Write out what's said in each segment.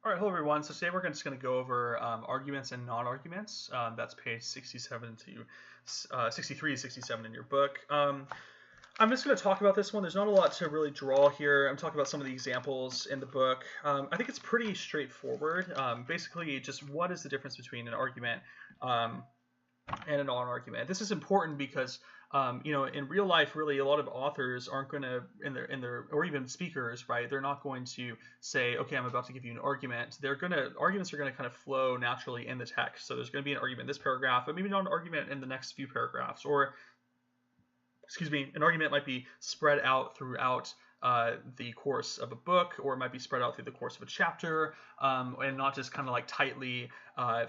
All right, hello everyone. So today we're just going to go over arguments and non-arguments. That's page 67 to 63 to 67 in your book. I'm just going to talk about this one. There's not a lot to really draw here. I'm talking about some of the examples in the book. I think it's pretty straightforward. Basically, just what is the difference between an argument and a non-argument? This is important because in real life, really, a lot of authors aren't going to, or even speakers, right? They're not going to say, okay, I'm about to give you an argument. Arguments are going to kind of flow naturally in the text. So there's going to be an argument in this paragraph, but maybe not an argument in the next few paragraphs. Or, excuse me, an argument might be spread out throughout the course of a book, or it might be spread out through the course of a chapter, and not just kind of like tightly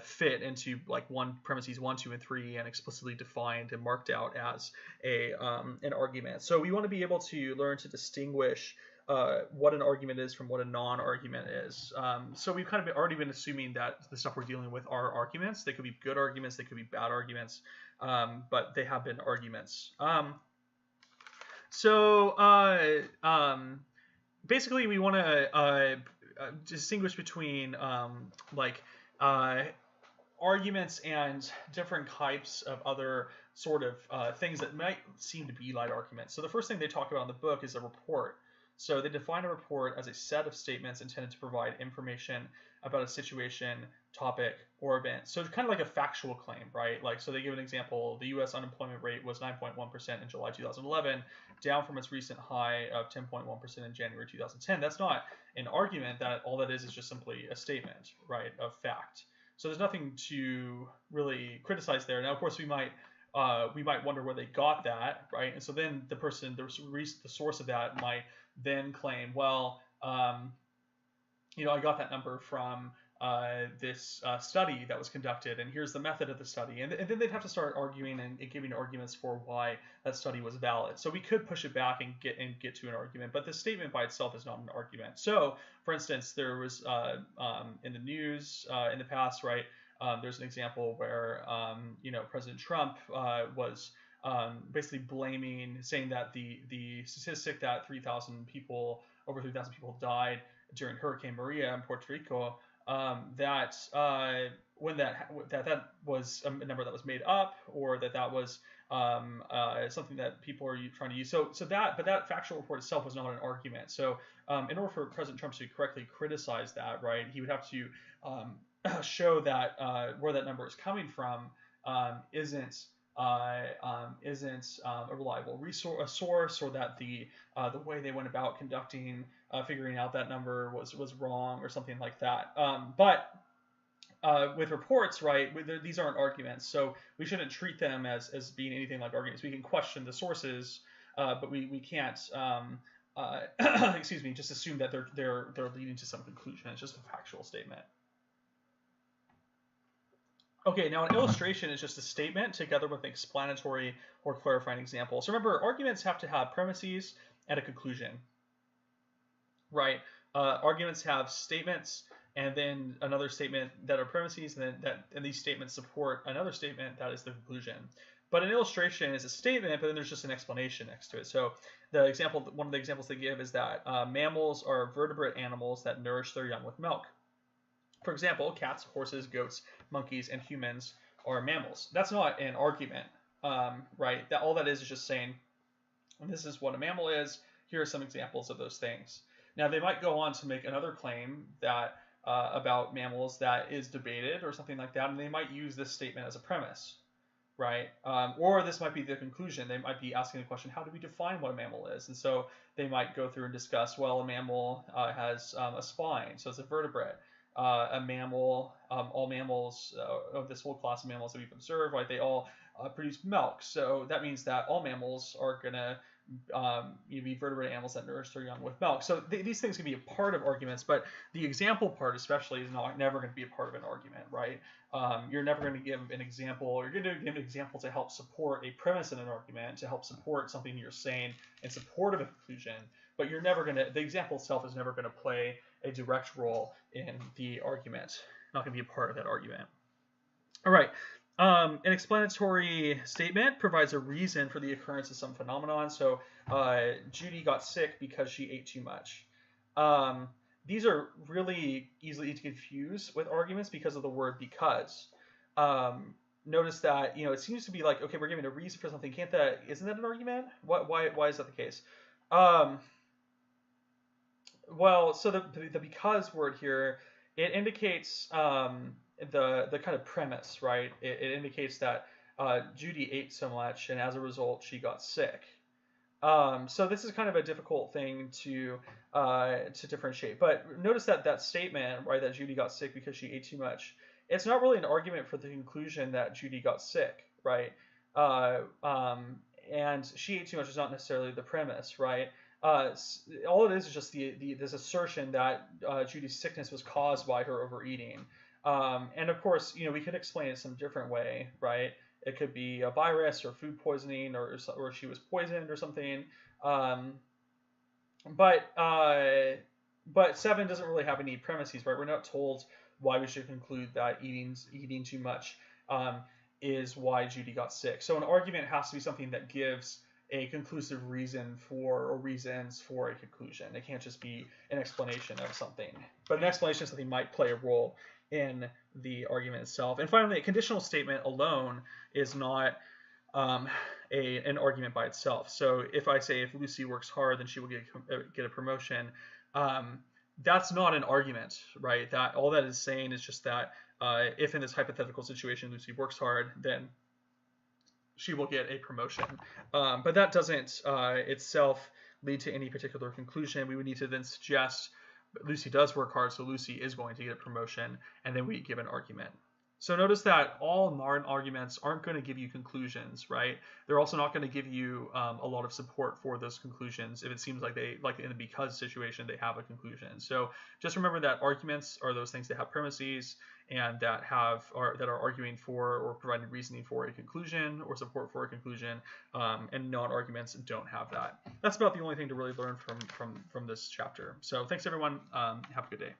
fit into like premises 1, 2, and 3 and explicitly defined and marked out as an argument. So we want to be able to learn to distinguish what an argument is from what a non-argument is. So we've kind of already been assuming that the stuff we're dealing with are arguments. They could be good arguments, they could be bad arguments, but they have been arguments. Basically, we want to distinguish between arguments and different types of other sort of things that might seem to be like arguments. So the first thing they talk about in the book is a report. So they define a report as a set of statements intended to provide information about a situation, topic, or event. So it's kind of like a factual claim, right? So they give an example. The U.S. unemployment rate was 9.1% in July 2011, down from its recent high of 10.1% in January 2010. That's not an argument. All that is just simply a statement, right, of fact. So there's nothing to really criticize there. Now, of course, we might wonder where they got that, right? And so then the source of that might then claim, well, I got that number from this study that was conducted, and here's the method of the study. And then they'd have to start arguing and giving arguments for why that study was valid. So we could push it back and get to an argument, but the statement by itself is not an argument. So, for instance, there was in the news in the past, right? There's an example where President Trump was basically saying that the statistic that over 3,000 people died during Hurricane Maria in Puerto Rico, that was a number that was made up, or that was something that people are trying to use. But that factual report itself was not an argument. So in order for President Trump to correctly criticize that, right, he would have to show that where that number is coming from isn't a reliable source, or that the way they went about figuring out that number was wrong, or something like that. But with reports, right, these aren't arguments, so we shouldn't treat them as being anything like arguments. We can question the sources, but we can't just assume that they're leading to some conclusion. It's just a factual statement. Okay, now an illustration is just a statement together with an explanatory or clarifying example. So remember, arguments have to have premises and a conclusion, right? Arguments have statements and then another statement that are premises, and these statements support another statement that is the conclusion. But an illustration is a statement, but then there's just an explanation next to it. So one of the examples they give is that mammals are vertebrate animals that nourish their young with milk. For example, cats, horses, goats, monkeys, and humans are mammals. That's not an argument, right? All that is just saying, this is what a mammal is. Here are some examples of those things. Now, they might go on to make another claim that about mammals that is debated or something like that, and they might use this statement as a premise, right? Or this might be the conclusion. They might be asking the question, how do we define what a mammal is? And so they might go through and discuss, well, a mammal has a spine, so it's a vertebrate. A mammal, all mammals of this whole class of mammals that we've observed, right, they all produce milk. So that means that all mammals are going to be vertebrate animals that nourish their young with milk. So these things can be a part of arguments, but the example part especially is never going to be a part of an argument, right? You're never going to give an example, or you're going to give an example to help support a premise in an argument, to help support something you're saying in support of a conclusion, but the example itself is never going to play a direct role in the argument. Not going to be a part of that argument. All right. An explanatory statement provides a reason for the occurrence of some phenomenon. So Judy got sick because she ate too much. these are really easily to confuse with arguments because of the word because. Notice that, it seems to be like, okay, we're giving a reason for something. Isn't that an argument? Why is that the case? Well, so the because word here, it indicates the kind of premise, right? It indicates that Judy ate so much, and as a result, she got sick. So this is kind of a difficult thing to differentiate. But notice that statement, right, that Judy got sick because she ate too much, it's not really an argument for the conclusion that Judy got sick, right? And she ate too much is not necessarily the premise, right? All it is just this assertion that Judy's sickness was caused by her overeating. And of course, we could explain it some different way, right? It could be a virus or food poisoning, or she was poisoned or something. But 7 doesn't really have any premises, right? We're not told why we should conclude that eating too much is why Judy got sick. So an argument has to be something that gives a conclusive reason for, or reasons for, a conclusion. It can't just be an explanation of something. But an explanation of something might play a role in the argument itself. And finally, a conditional statement alone is not an argument by itself. So if I say, if Lucy works hard, then she will get a promotion, that's not an argument, right? That all that is saying is just that if in this hypothetical situation Lucy works hard, then she will get a promotion. But that doesn't itself lead to any particular conclusion. We would need to then suggest Lucy does work hard, so Lucy is going to get a promotion, and then we give an argument. So notice that all non-arguments aren't going to give you conclusions, right? They're also not going to give you a lot of support for those conclusions if it seems like like in the because situation, they have a conclusion. So just remember that arguments are those things that have premises and that are arguing for or providing reasoning for a conclusion or support for a conclusion, and non-arguments don't have that. That's about the only thing to really learn from this chapter. So thanks everyone. Have a good day.